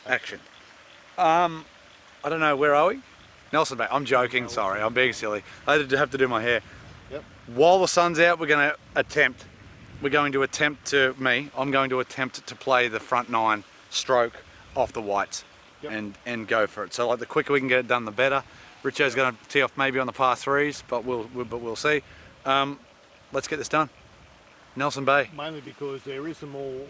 Action. I don't know, where are we? Nelson Bay. I'm joking, sorry, I'm being silly. I have to do my hair. Yep. While the sun's out, I'm going to attempt to play the front 9 stroke off the whites. Yep. and go for it. So like the quicker we can get it done, the better. Richo's going to tee off maybe on the par 3s, but we'll see. Let's get this done. Nelson Bay. Mainly because there is some more.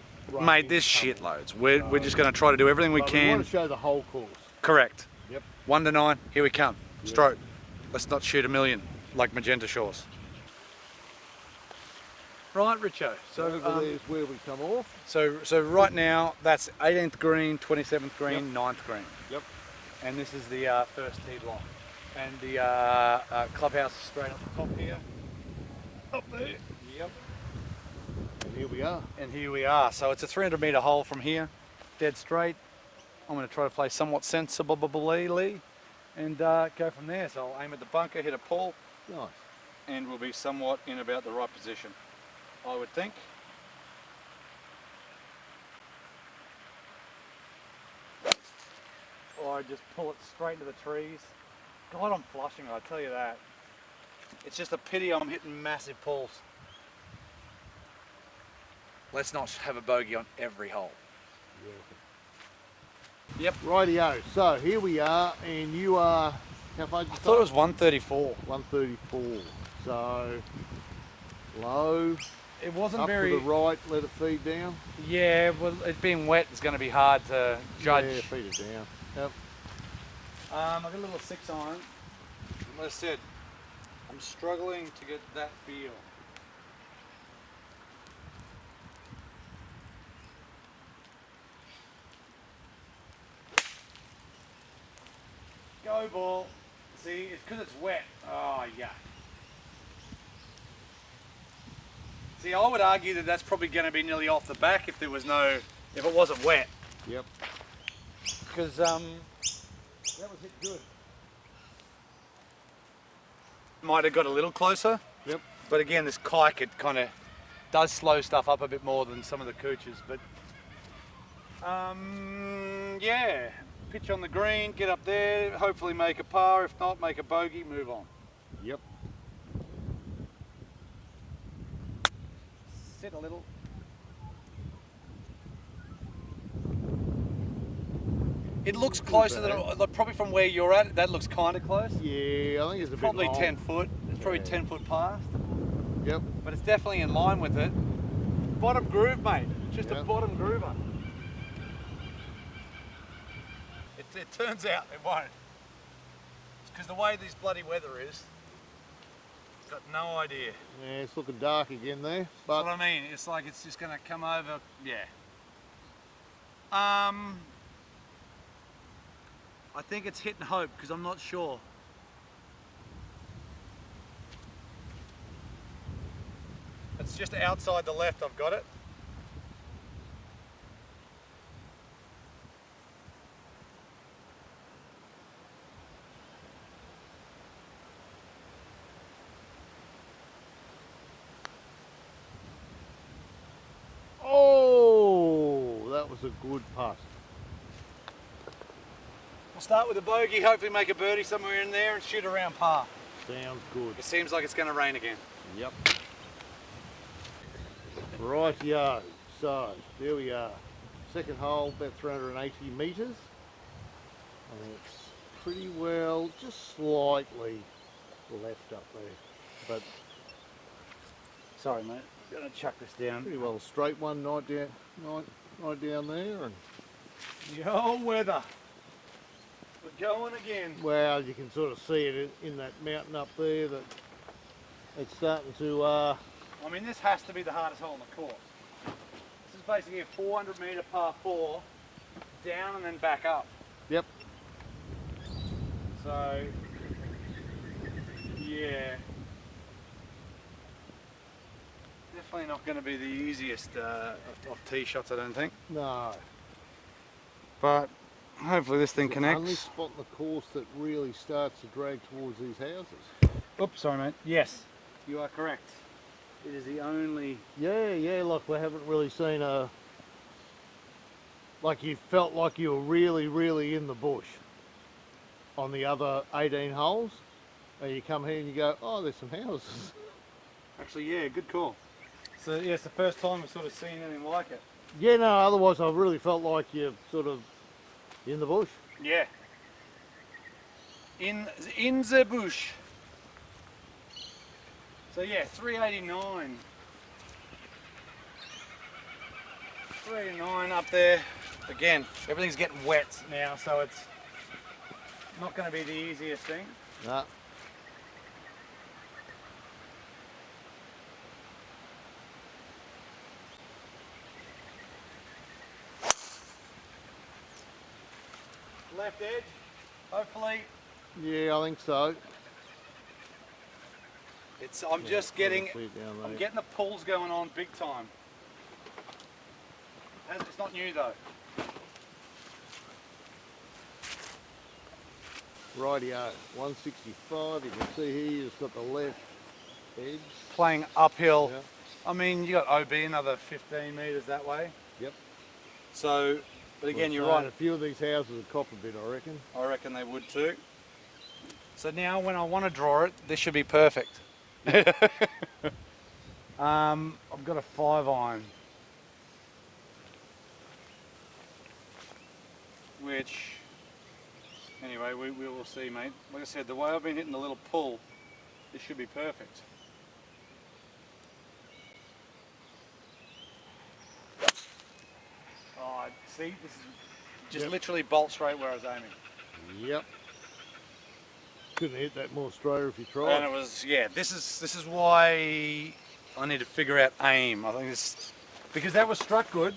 Mate, there's shitloads. We're just going to try to do everything we can. We want to show the whole course. Correct. Yep. 1 to 9. Here we come. Yep. Stroke. Let's not shoot a million like Magenta Shores. Right, Richo. So there's where we come off. So right now that's 18th green, 27th green, 9th green. Yep. And this is the first tee block. And the clubhouse is straight up the top here. Up there. Yep. And here we are. And here we are. So it's a 300-metre hole from here, dead straight. I'm going to try to play somewhat sensibly and go from there. So I'll aim at the bunker, hit a pull. Nice. And we'll be somewhat in about the right position, I would think. Or I just pull it straight into the trees. God, I'm flushing, I tell you that. It's just a pity I'm hitting massive pulls. Let's not have a bogey on every hole. Yeah. Yep. Rightio. So here we are, and you are. How far did you I thought it was 134. 134. So low. It wasn't up very. To the right. Let it feed down. Yeah. Well, it being wet is going to be hard to judge. Yeah, feed it down. Yep. I got a little 6-iron. Like I said, I'm struggling to get that feel. Go ball. See, it's because it's wet. Oh, yeah. See, I would argue that that's probably going to be nearly off the back if it wasn't wet. Yep. Because that was it good. Might have got a little closer. Yep. But again, this kike, it kind of does slow stuff up a bit more than some of the cooches. But yeah, pitch on the green, get up there, hopefully make a par. If not, make a bogey, move on. Yep. Sit a little. It looks closer than probably from where you're at. That looks kind of close. Yeah, I think it's a probably bit long. 10 foot. It's probably 10 foot past. Yep. But it's definitely in line with it. Bottom groove, mate. Just a bottom groover. It turns out it won't. It's because the way this bloody weather is, got no idea. Yeah, it's looking dark again there. But that's what I mean. It's like it's just going to come over. Yeah. I think it's hit and hope because I'm not sure. It's just outside the left, I've got it. oh, that was a good putt. We'll start with a bogey, hopefully make a birdie somewhere in there and shoot around par. Sounds good. It seems like it's going to rain again. Yep. Rightio. So, there we are. Second hole, about 380 metres. And it's pretty well, just slightly left up there. But sorry, mate. I'm going to chuck this down. pretty well a straight one, right down there. And yo, weather. We're going again. well, you can sort of see it in that mountain up there that it's starting to... I mean, this has to be the hardest hole on the course. This is basically a 400 metre par 4, down and then back up. Yep. So, yeah. Definitely not going to be the easiest of tee shots, I don't think. No. But hopefully this thing connects. The only spot in the course that really starts to drag towards these houses. Oops, sorry mate. Yes, you are correct. It is the only... Yeah, look, we haven't really seen a like you felt like you were really in the bush on the other 18 holes. And you come here and you go, oh, there's some houses. Actually, yeah, good call. So yeah, it's the first time I've sort of seen anything like it. Yeah, no, otherwise I really felt like you're sort of in the bush. Yeah. In the bush. So yeah, 389. 389 up there. Again, everything's getting wet now, so it's not going to be the easiest thing. Nah. Left edge, hopefully. Yeah, I think so. I'm just getting, See it down there. I'm getting the pulls going on big time. It's not new though. Rightio, 165. You can see here you've got the left edge. Playing uphill. Yeah. I mean, you got OB another 15 metres that way. Yep. So, but again, you're saying right. A few of these houses would cop a bit, I reckon. I reckon they would too. So now when I want to draw it, this should be perfect. I've got a 5-iron. Which, anyway, we will see, mate. Like I said, the way I've been hitting the little pull, this should be perfect. Oh, see, this is just literally bolt straight where I was aiming. Yep. Couldn't hit that more straighter if you tried. And it was, yeah, this is why I need to figure out aim. I think it's, because that was struck good.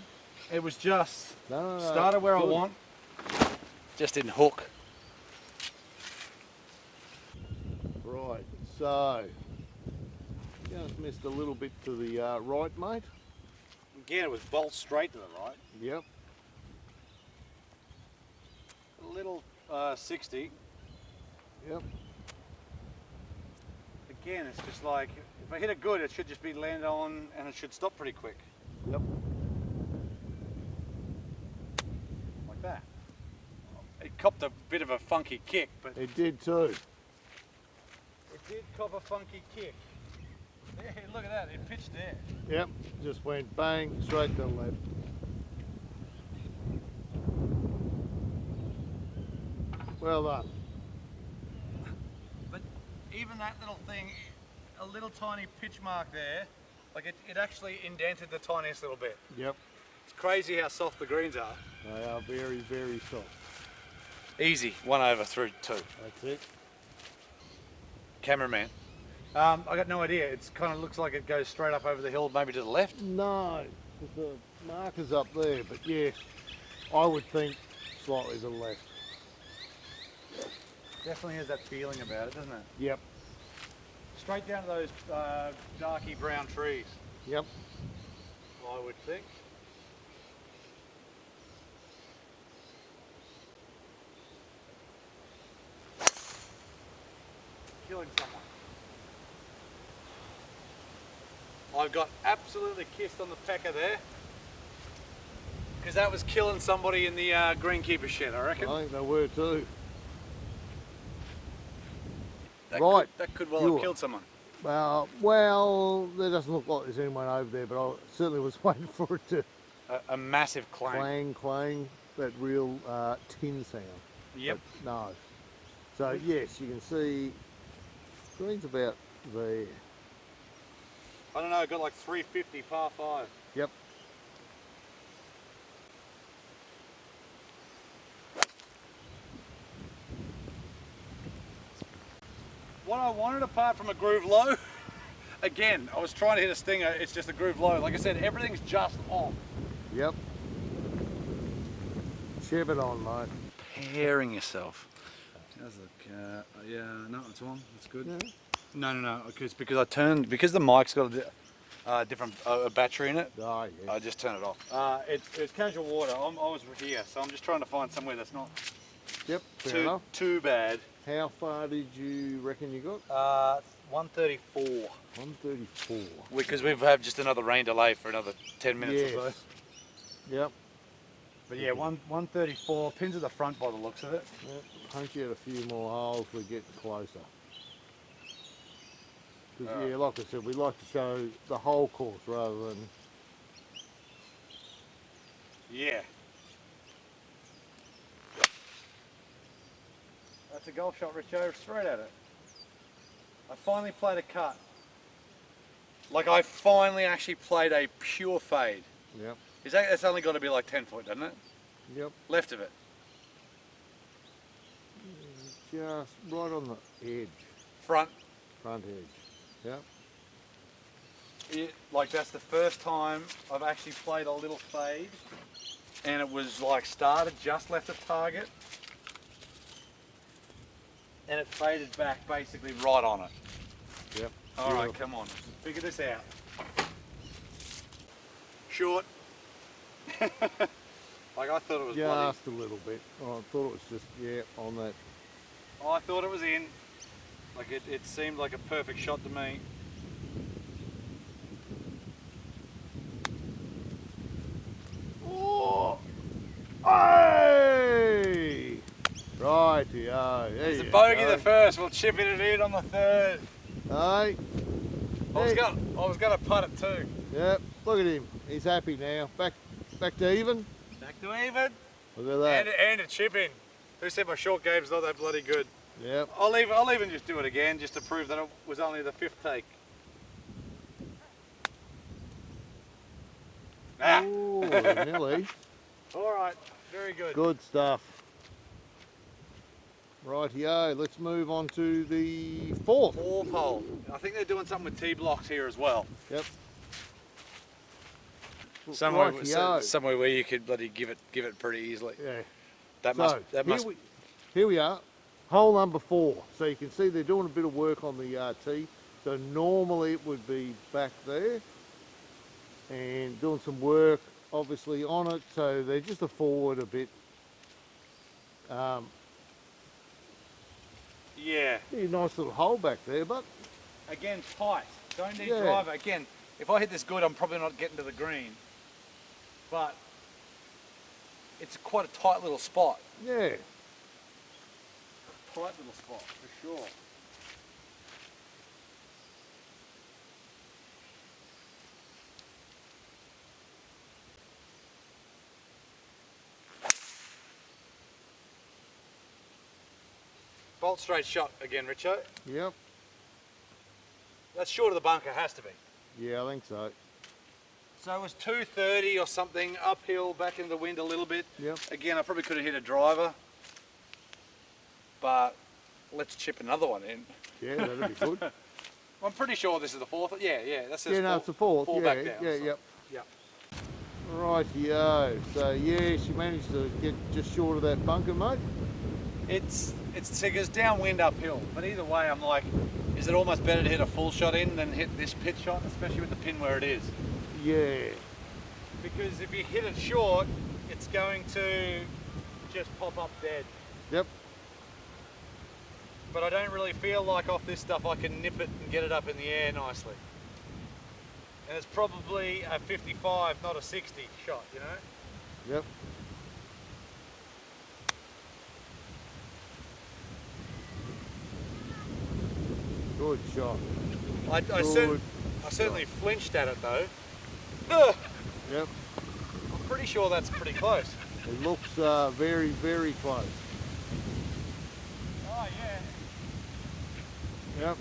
It was just started where I want. Just didn't hook. Right, so just missed a little bit to the right, mate. Again, it was bolt straight to the right. Yep. A little 60. Yep. Again, it's just like, if I hit it good, it should just be land on and it should stop pretty quick. Yep. Like that. It copped a bit of a funky kick, but It did too. it did cop a funky kick. Yeah, look at that, it pitched there. Yep. Just went bang straight to the left. Well done. But even that little thing, a little tiny pitch mark there, like it actually indented the tiniest little bit. Yep. It's crazy how soft the greens are. They are very soft. Easy, 1 over through 2. That's it. Cameraman. I got no idea. It kind of looks like it goes straight up over the hill, maybe to the left. No, the marker's up there, but yeah, I would think slightly to the left. Definitely has that feeling about it, doesn't it? Yep. Straight down to those darky brown trees, Yep. I would think. Killing someone. I got absolutely kissed on the pecker there. Because that was killing somebody in the greenkeeper shed, I reckon. I think they were too. That could well have killed someone. Well, there doesn't look like there's anyone over there, but I certainly was waiting for it to A massive clang. clang, that real tin sound. Yep. But no. So yes, you can see green's about there. I don't know, I got like 350 par 5. Yep. What I wanted apart from a groove low, again, I was trying to hit a stinger, it's just a groove low. Like I said, everything's just on. Yep. Chev it on, mate. Pairing yourself. How's the yeah, no, it's on, it's good. Yeah. No, because I turned, because the mic's got a different battery in it, Oh, yeah. I just turned it off. It's casual water, I was here, so I'm just trying to find somewhere that's not Yep, fair enough. too bad. How far did you reckon you got? 134. 134. Because we've had just another rain delay for another 10 minutes or so. Yes. Yep. But yeah, 134, pins at the front by the looks of it. Yep. Punch out a few more holes, we get closer. Because yeah, like I said, we like to show the whole course rather than... Yeah. That's a golf shot, Richo, straight at it. I finally played a cut. Like I finally actually played a pure fade. Yep. That's only got to be like 10 foot, doesn't it? Yep. Left of it. Just right on the edge. Front. Front edge. Yep. Like that's the first time I've actually played a little fade, and it was like started just left of target, and it faded back basically right on it. Yep. All right, come on, figure this out. Short. Like I thought it was just a little bit. Oh, I thought it was just, yeah, on that. Oh, I thought it was in. Like it seemed like a perfect shot to me. Oh! Hey! Rightio. There's a bogey the first. We'll chip it in on the third. Hey. I was gonna putt it too. Yep. Look at him. He's happy now. Back to even. Back to even. Look at that. And a chip in. Who said my short game's not that bloody good? Yep. I'll even just do it again just to prove that it was only the 5th take. Ah. Ooh, nearly. All right, very good. Good stuff. Rightio, let's move on to the 4th. 4th hole. I think they're doing something with tee blocks here as well. Yep. Somewhere where you could bloody give it pretty easily. Yeah. Here we are, hole number 4. So you can see they're doing a bit of work on the tee. So normally it would be back there, and doing some work obviously on it. So they're just forward a bit. Yeah. Nice little hole back there, but again tight. Don't need driver. Again, if I hit this good, I'm probably not getting to the green. But it's quite a tight little spot. Yeah. Tight little spot, for sure. Bolt straight shot again, Richo. Yep. That's short of the bunker, has to be. Yeah, I think so. So it was 230 or something, uphill, back into the wind a little bit. Yep. Again, I probably could have hit a driver, but let's chip another one in. Yeah, that'd be good. I'm pretty sure this is the 4th. Yeah, that's yeah, no, it's the 4th. Four yeah, back down. Yeah, so. yep. Yep. Rightio. So yeah, she managed to get just short of that bunker, mate. It goes downwind uphill, but either way, I'm like, is it almost better to hit a full shot in than hit this pitch shot, especially with the pin where it is? Yeah. Because if you hit it short, it's going to just pop up dead. Yep. But I don't really feel like off this stuff I can nip it and get it up in the air nicely. And it's probably a 55, not a 60 shot, you know? Yep. Good shot. I certainly flinched at it though. Yep. I'm pretty sure that's pretty close. It looks very, very close. Oh yeah. Yep.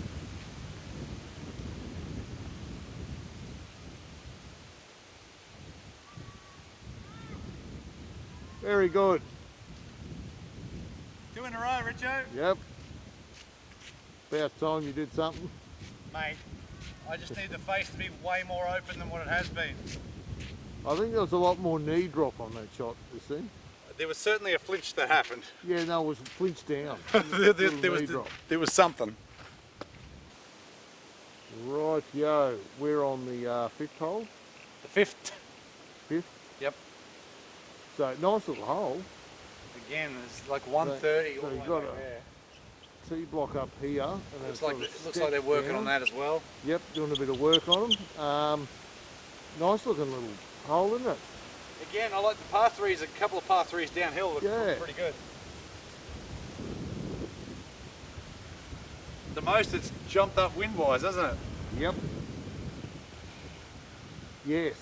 Very good. 2 in a row, Richo. Yep. About time you did something. Mate, I just need the face to be way more open than what it has been. I think there was a lot more knee drop on that shot, you see. There was certainly a flinch that happened. Yeah, no, it was flinched down. there was something. Rightio, we're on the 5th hole. The 5th. 5th? Yep. So, nice little hole. Again, it's like 130 so all you've the way got back a there. T-block up here. And it looks like they're working on that as well. Yep, doing a bit of work on them. Nice looking little hole, isn't it? Again, I like the par threes. A couple of par threes downhill look pretty good. The most it's jumped up wind-wise, hasn't it? Yep. Yes.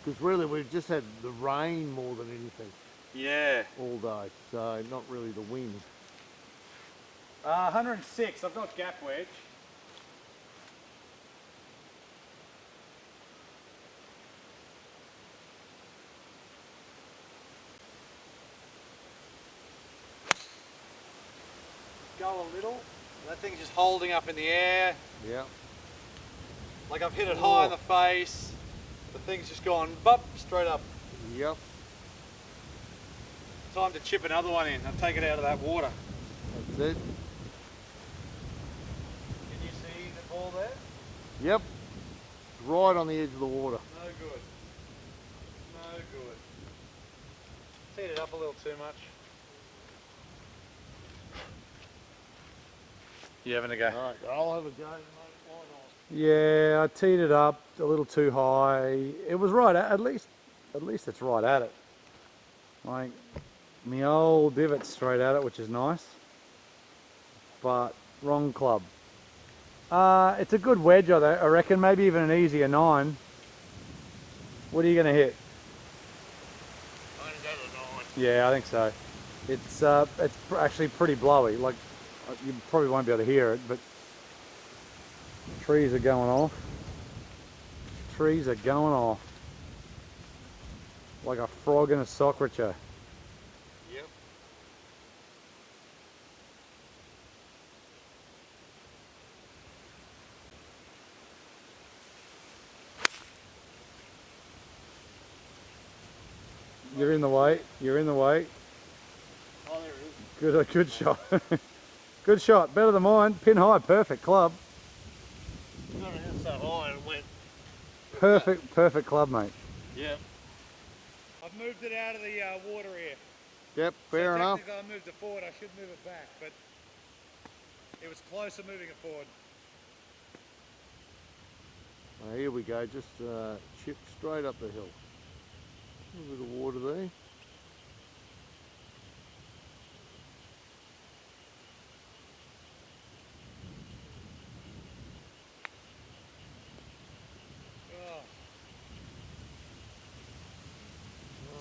Because really we've just had the rain more than anything. Yeah. All day, so not really the wind. 106. I've got gap wedge. Go a little. That thing's just holding up in the air. Yeah. Like I've hit it high in the face. The thing's just gone bop straight up. Yep. Time to chip another one in and take it out of that water. That's it. Can you see the ball there? Yep. Right on the edge of the water. No good. No good. Teed it up a little too much. You having a go? Alright, I'll have a go, mate. Why not? Yeah, I teed it up a little too high. It was right at least it's right at it. Like my old divot's straight at it, which is nice. But wrong club. It's a good wedge, I reckon. Maybe even an easier 9. What are you going to hit? I'm going to go to 9. Yeah, I think so. It's actually pretty blowy. Like you probably won't be able to hear it, but trees are going off. Trees are going off. Like a frog in a sock, Richo. Yep. You're in the way. You're in the way. Oh, there it is. Good shot. Good shot. Better than mine. Pin high. Perfect club. You got it in so high and it went. Perfect club, mate. Yep. I've moved it out of the water here. Yep, fair enough. Technically I moved it forward. I should move it back, but it was closer moving it forward. Here we go, just chip straight up the hill. A little bit of water there.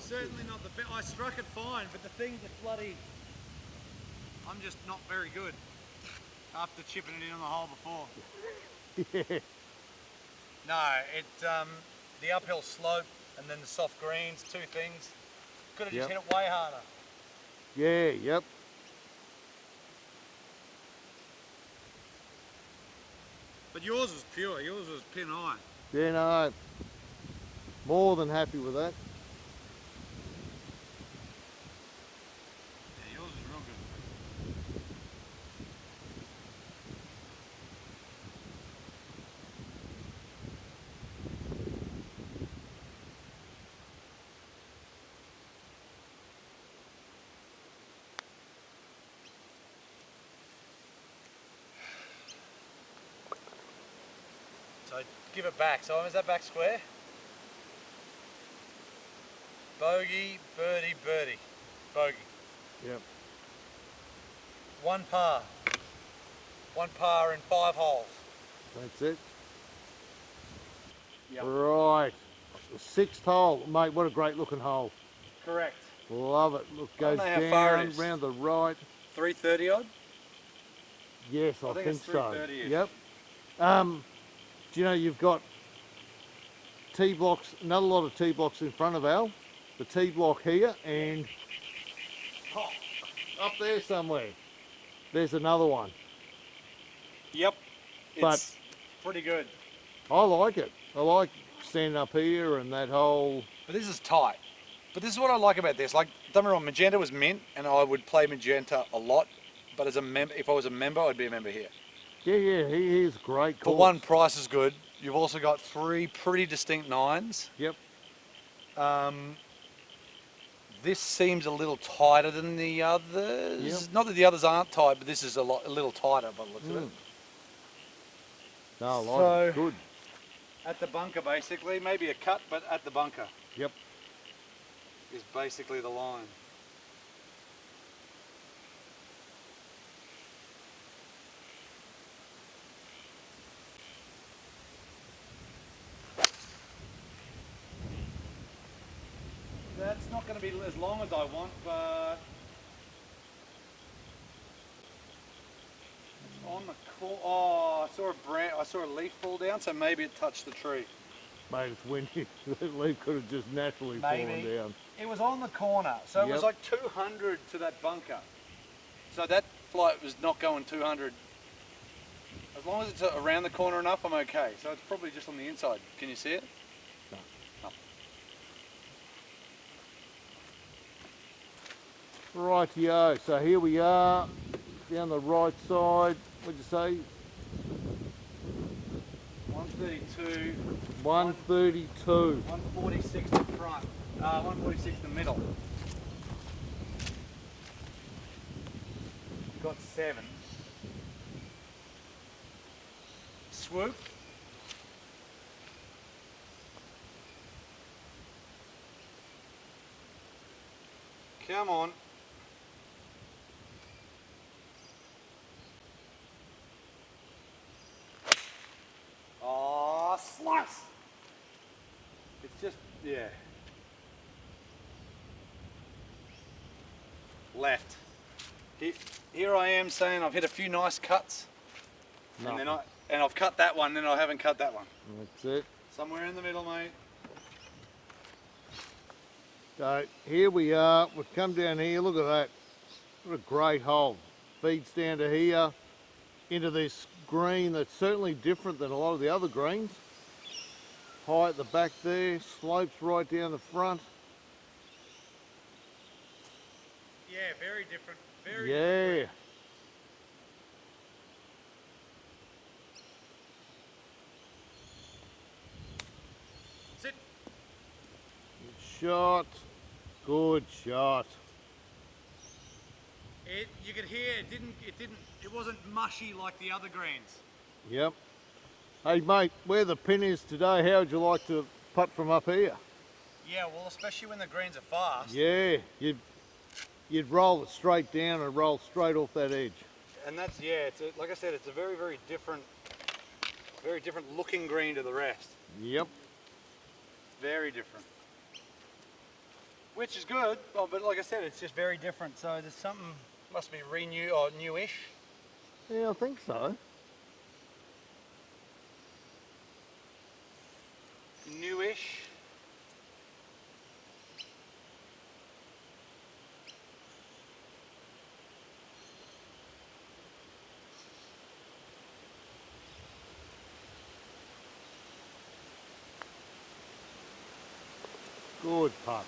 Certainly not the best. I struck it fine, but the thing just bloody... I'm just not very good after chipping it in on the hole before. Yeah. No, the uphill slope and then the soft greens, two things. Could have just hit it way harder. Yeah, yep. But yours was pure, yours was pin high. Yeah, no, more than happy with that. Yeah, yours is real good. So give it back. So is that back square? Bogey, birdie, birdie. Bogey. Yep. One par. One par in 5 holes. That's it. Yep. Right. The 6th hole. Mate, what a great looking hole. Correct. Love it. Look, goes I don't know how far it down, is. round the right. 330 odd? Yes, I think think it's so. 330-ish. Yep. Do you know you've got tee blocks, another lot of tee blocks in front of Al. The tee block here and up there somewhere. There's another one. Yep. But it's pretty good. I like it. I like standing up here and that whole... But this is tight. But this is what I like about this. Like, don't get me wrong, magenta was mint, and I would play magenta a lot. But as a if I was a member, I'd be a member here. Yeah, he is great. For one, price is good. You've also got 3 pretty distinct 9s. Yep. This seems a little tighter than the others. Yep. Not that the others aren't tight, but this is a little tighter by the looks of it. No, I like it. Good. At the bunker, basically. Maybe a cut, but at the bunker. Yep. is basically the line. That's not going to be as long as I want, but it's on the core. Oh, I saw a leaf fall down, so maybe it touched the tree. Mate, it's windy. That leaf could have just naturally fallen down. It was on the corner, so it was like 200 to that bunker. So that flight was not going 200. As long as it's around the corner enough, I'm okay. So it's probably just on the inside. Can you see it? No. Rightio, so here we are, down the right side, what'd you say? 132. 132. 146 in front. 146 in the middle. Got 7. Swoop. Come on. Oh, slice. It's just, yeah. Left. Here I am saying I've hit a few nice cuts. And then I've cut that one, then I haven't cut that one. That's it. Somewhere in the middle, mate. So here we are, we've come down here, look at that. What a great hole. Feeds down to here, into this green that's certainly different than a lot of the other greens. High at the back there, slopes right down the front. Yeah, very different. Very different. Sit. Good shot. Good shot. You could hear it wasn't mushy like the other greens. Yep. Hey mate, where the pin is today, how would you like to putt from up here? Yeah, well, especially when the greens are fast. Yeah, you'd roll it straight down and roll straight off that edge. And that's, yeah, like I said, it's a very, very different looking green to the rest. Yep. Very different. Which is good, but like I said, it's just very different. So there's something, must be newish. Yeah, I think so. Newish. Good putt.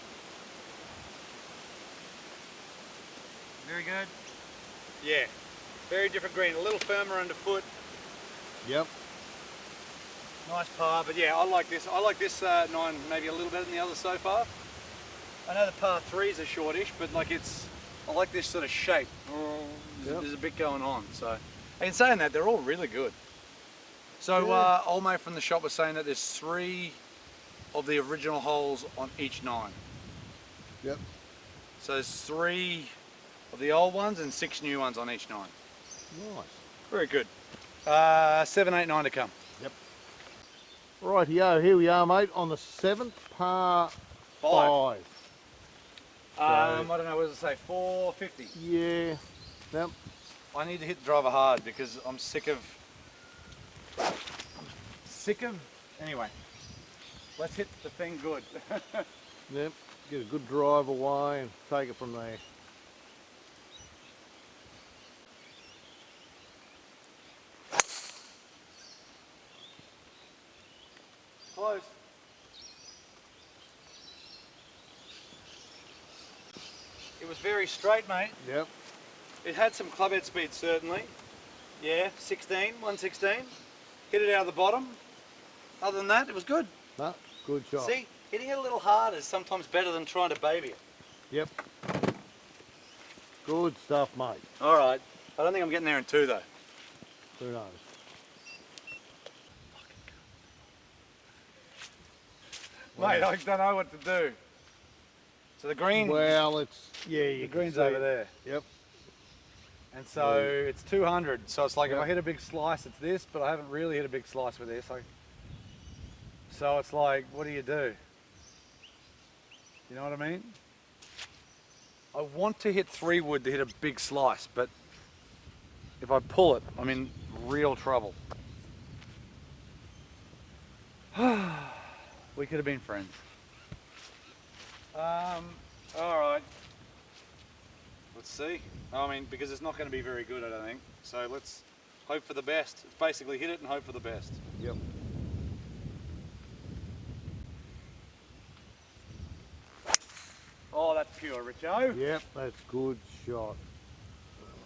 Very good. Yeah, very different green, a little firmer underfoot. Yep. Nice par, but yeah, I like this. I like this 9 maybe a little better than the others so far. I know the par 3s are shortish, but like I like this sort of shape. There's a bit going on. So, and saying that, they're all really good. So old mate from the shop was saying that there's 3 of the original holes on each 9. Yep. So there's 3 of the old ones and 6 new ones on each 9. Nice. Very good. 7, 8, 9 to come. Yep. Rightio, here we are, mate, on the 7th par 5. I don't know, what does it say? 450. Yeah. Yep. I need to hit the driver hard because I'm sick of. Anyway, let's hit the thing good. Yep. Get a good drive away and take it from there. Close. It was very straight, mate. Yep. It had some clubhead speed, certainly. Yeah, 116. Hit it out of the bottom. Other than that, it was good. No, good shot. See, hitting it a little hard is sometimes better than trying to baby it. Yep. Good stuff, mate. All right. I don't think I'm getting there in 2, though. Who knows? Mate, I don't know what to do. So the green, Well, it's, yeah, you the can green's see over it. there. Yep. And so it's 200. So it's like if Yep. I hit a big slice, it's this, but I haven't really hit a big slice with this. So it's like, what do? You know what I mean? I want to hit 3 wood to hit a big slice, but if I pull it, I'm in real trouble. We could have been friends. All right. Let's see. I mean, because it's not going to be very good, I don't think. So let's hope for the best. It's basically hit it and hope for the best. Yep. Oh, that's pure, Richo. Yep, that's good shot.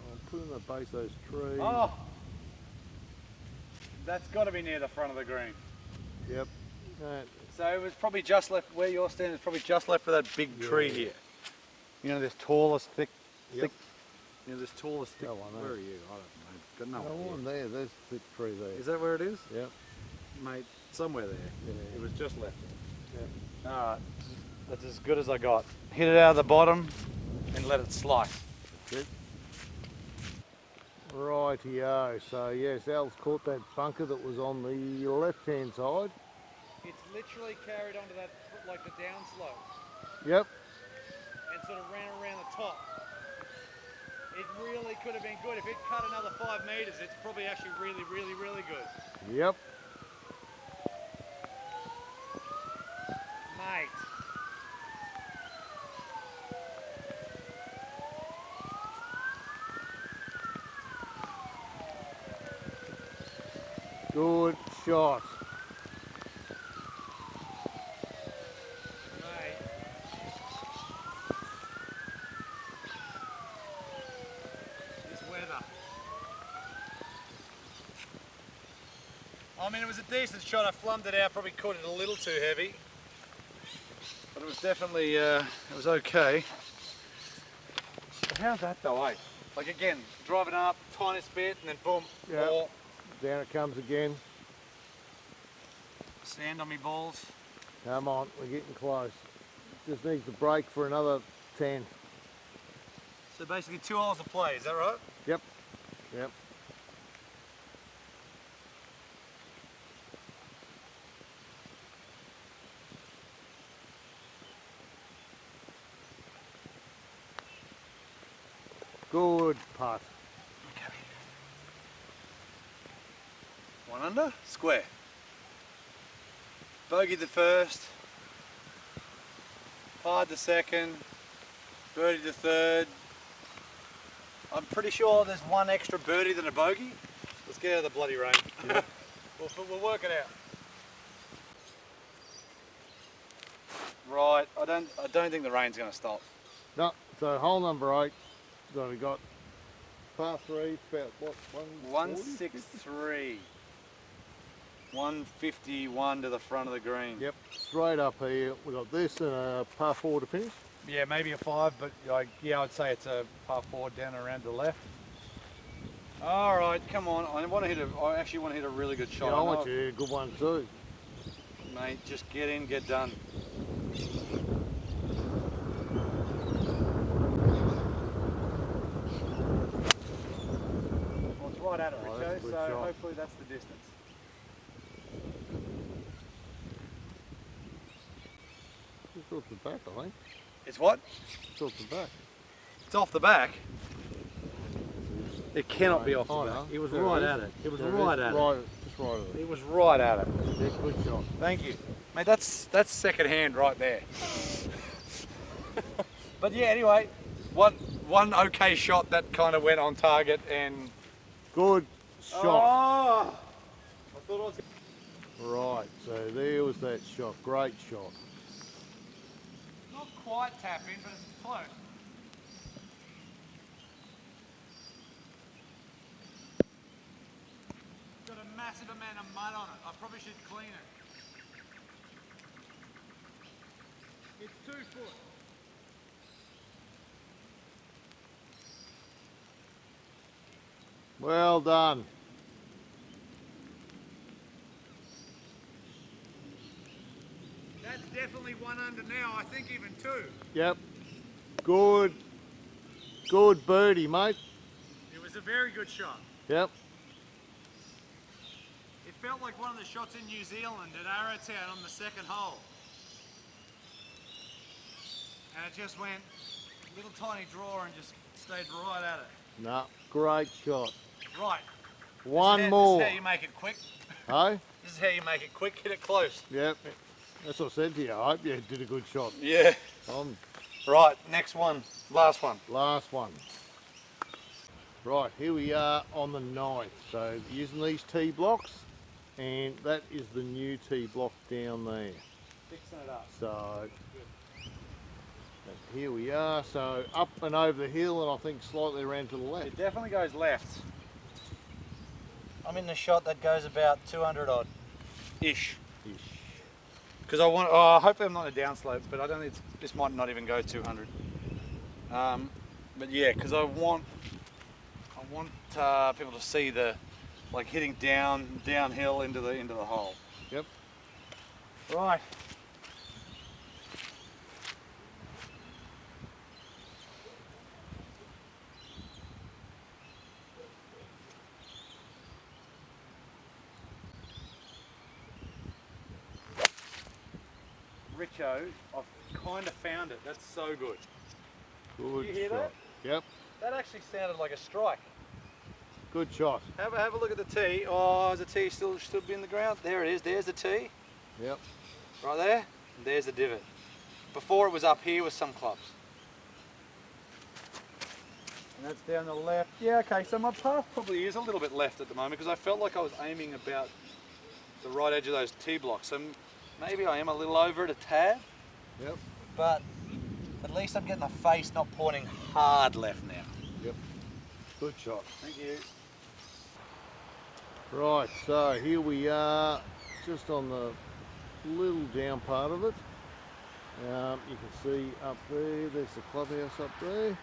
I'll put in the base of those trees. Oh, that's got to be near the front of the green. Yep. That, So it was probably just left where you're standing. It's probably just left of that big tree Yeah. here. You know, this tallest, thick. Yep. You know, this tallest, thick. That one there. Where are you? I don't know. Got no that idea. one there, there's the tree there. Is that where it is? Yep. Mate, somewhere there. Yeah. It was just left. Yep. Alright, that's as good as I got. Hit it out of the bottom and let it slice. That's it. Rightio. So yes, Al's caught that bunker that was on the left-hand side. It's literally carried onto that, like the downslope, Yep. and sort of ran around the top. It really could have been good. If it cut another 5 meters, it's probably actually really, really, really good. Yep. Mate. Good shot. Mate. This weather. I mean, it was a decent shot. I flummed it out, probably caught it a little too heavy. But it was definitely, it was okay. But how's that though, eh? Like again, driving up, tiniest bit, and then boom, Yep. more. Down it comes again. Sand on me balls. Come on, we're getting close. Just needs to break for another 10. So basically 2 holes of play, is that right? Yep. Yep. Good putt. Okay. 1 under, square. Bogey the first, parred the second, birdie the third. I'm pretty sure there's 1 extra birdie than a bogey. Let's get out of the bloody rain. Yep. we'll work it out. Right, I don't think the rain's going to stop. No, so hole number 8. So we got par 3, about what, 163. 151 to the front of the green. Yep, straight up here. We got this and a par 4 to finish. Yeah, maybe a 5, but like, yeah, I'd say it's a par 4 down around the left. All right, come on. I actually want to hit a really good shot. Yeah, I want you to hit a good one too. Mate, just get in, get done. Well, it's right at it, Oh, Richo, that's a good so shot. hopefully that's the distance. Just off the back, I think. It's what? It's off the back. It's off the back. It cannot be off the Oh, back. no. It was There right is. at it. It was There it right is. at it. Right, just right at it. It was right at it. Yeah, good shot. Thank you. Mate, that's second hand right there. But yeah, anyway, one okay shot that kind of went on target and... Good shot. Oh! I thought it was... Right, so there was that shot. Great shot. Not quite tap in, but it's close. Got a massive amount of mud on it. I probably should clean it. It's 2 foot. Well done. That's definitely one under now, I think even two. Yep. Good. Good birdie, mate. It was a very good shot. Yep. It felt like one of the shots in New Zealand at Arrowtown on the second hole. And it just went little tiny draw and just stayed right at it. No, great shot. Right. One more. This is how you make it quick. Hey? This is how you make it quick, hit it close. Yep. That's what I said to you. I hope you did a good shot. Yeah. Right, next one. Last one. Last one. Right, here we are on the 9th. So using these tee blocks, and that is the new tee block down there. Fixing it up. So here we are. So up and over the hill, and I think slightly around to the left. It definitely goes left. I'm in the shot that goes about 200 odd. Ish. Because I want, hopefully I'm not in a downslope, but I don't think this might not even go 200. But yeah, because I want people to see the, like hitting downhill into the hole. Yep. Right. RICHO, I've kind of found it. That's so good. Good Did you hear shot. that? Yep. That actually sounded like a strike. Good shot. Have a look at the tee. Oh, is the tee still should be in the ground? There it is. There's the tee. Yep. Right there. And there's the divot. Before it was up here with some clubs. And that's down the left. Yeah, okay, so my path probably is a little bit left at the moment because I felt like I was aiming about the right edge of those tee blocks. So maybe I am a little over it a tad. Yep. But at least I'm getting the face not pointing hard left now. Yep. Good shot. Thank you. Right, so here we are, just on the little down part of it. You can see up there, there's the clubhouse up there.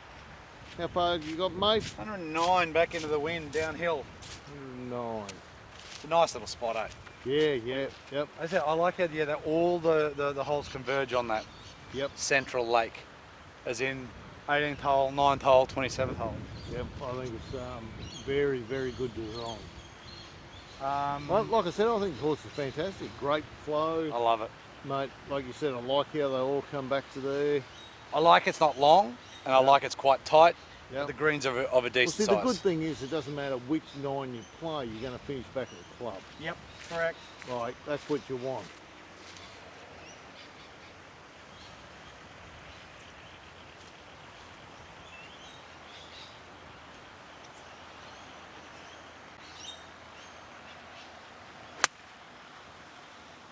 How far have you got, mate? 109 back into the wind, downhill. 9. It's a nice little spot, eh? Yeah, yep. I like how that all the holes converge on that central lake, as in 18th hole, 9th hole, 27th hole. Yep, I think it's very, very good design. Well, Like I said, I think the course is fantastic. Great flow. I love it. Mate, like you said, I like how they all come back to there. I like it's not long, and I like it's quite tight. Yep. But the greens are of a decent size. The good thing is it doesn't matter which 9 you play, you're going to finish back at the club. Yep, correct. Right, that's what you want.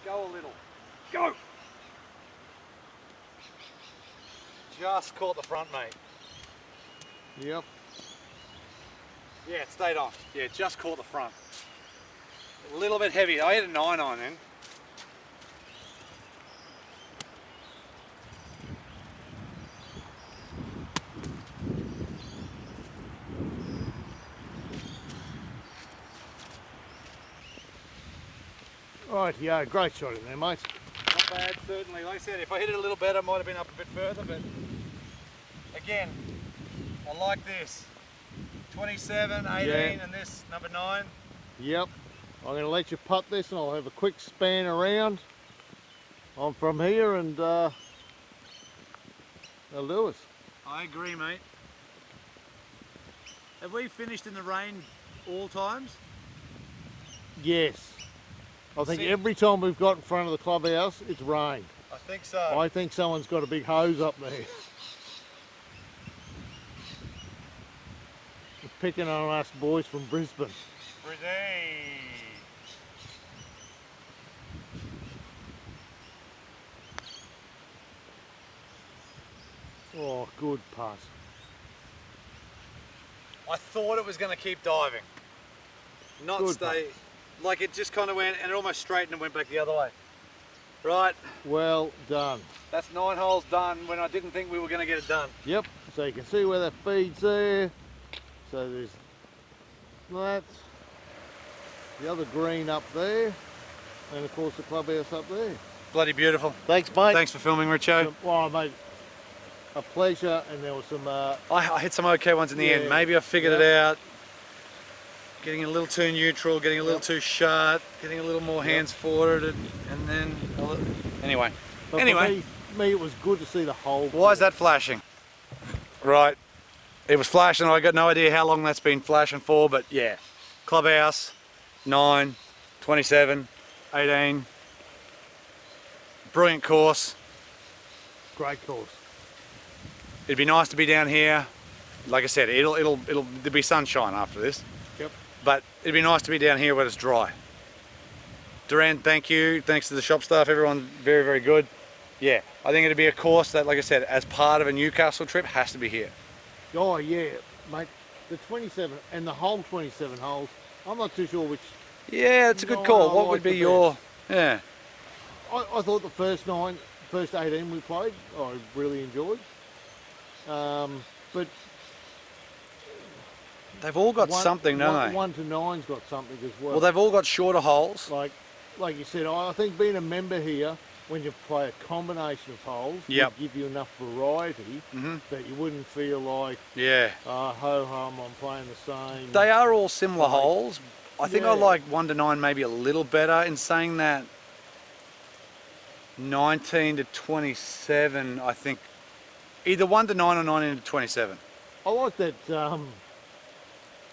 Go a little. Go! Just caught the front, mate. Yep. Yeah, it stayed on. Yeah, just caught the front. A little bit heavy. I hit a 9 on then. Right, yeah, great shot in there, mate. Not bad, certainly. Like I said, if I hit it a little better, I might have been up a bit further, but again, I like this. 27, 18, and this, number 9. Yep. I'm going to let you putt this and I'll have a quick span around. I'm from here and that'll do us. I agree, mate. Have we finished in the rain all times? Yes. I think every time we've got in front of the clubhouse, it's rained. I think so. I think someone's got a big hose up there. Picking on us boys from Brisbane. Oh, good putt. I thought it was going to keep diving. Not Good stay. Like it just kind of went and it almost straightened and went back the other way. Right. Well done. That's 9 holes done when I didn't think we were going to get it done. Yep. So you can see where that feeds there. So there's that. The other green up there. And of course the clubhouse up there. bloody beautiful. Thanks, mate. Thanks for filming, Richo. Well, mate, a pleasure. And there was some. I hit some okay ones in the end. Maybe I figured it out. Getting a little too neutral, getting a little too sharp, getting a little more hands forward, and then anyway. But for me, it was good to see the whole. Why is that flashing? Right, it was flashing. I got no idea how long that's been flashing for, but yeah, Clubhouse, 9, 27, 18. Brilliant course. Great course. It'd be nice to be down here. Like I said, there'll be sunshine after this. Yep. But it'd be nice to be down here where it's dry. Duran, thank you. Thanks to the shop staff, everyone very, very good. Yeah, I think it'd be a course that, like I said, as part of a Newcastle trip, has to be here. Oh yeah, mate. The 27 and the whole 27 holes. I'm not too sure which. Yeah, it's a good call. What would be your? Yeah. I thought the first 18 we played, I really enjoyed. But they've all got something, don't they? 1 to 9's got something as well. Well, they've all got shorter holes. Like you said, I think being a member here, when you play a combination of holes, would give you enough variety that you wouldn't feel like, ho-hum, I'm playing the same. They are all similar holes. I think I like 1 to 9 maybe a little better. In saying that, 19 to 27, I think, either 1 to 9 or 19 to 27. I like that.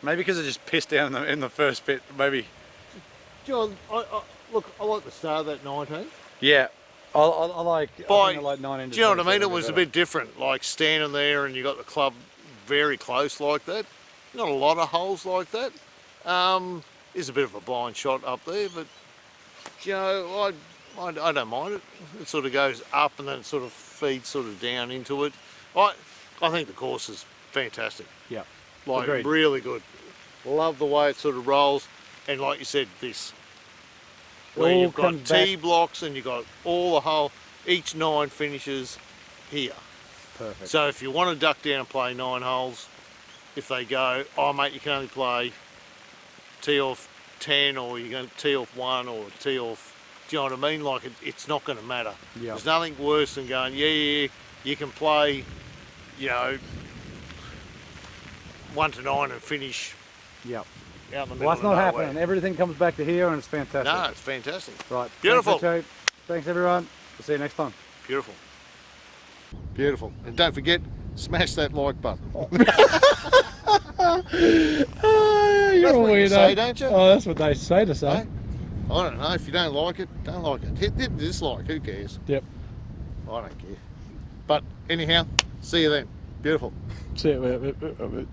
Maybe because it just pissed down in the first bit, maybe. John, look, I like the start of that 19. Yeah, I like 19 to do you know what I mean? It was a bit different, like standing there and you got the club very close like that. Not a lot of holes like that. Is a bit of a blind shot up there, but you know, I don't mind it. It sort of goes up and then it sort of feeds sort of down into it. I think the course is fantastic. Yeah, like agreed. Really good. Love the way it sort of rolls, and like you said, this where you've got T blocks and you've got all the whole, each 9 finishes here. Perfect. So if you want to duck down and play 9 holes, if they go, oh mate, you can only play tee off 10, or you're going to tee off 1, or tee off, do you know what I mean? Like it's not going to matter. Yeah. There's nothing worse than going, yeah, you can play, you know, 1 to 9 and finish. Yeah. Out in the middle. Well, that's not happening. Everything comes back to here, and it's fantastic. No, it's fantastic. Right. Beautiful. Thanks everyone. We'll see you next time. Beautiful. Beautiful. And don't forget, smash that like button. You're that's a what you weirdo. say, don't you? Oh, that's what they say to say. Hey? I don't know. If you don't like it, don't like it. Hit dislike. Who cares? Yep. I don't care. But anyhow, see you then. Beautiful. See you.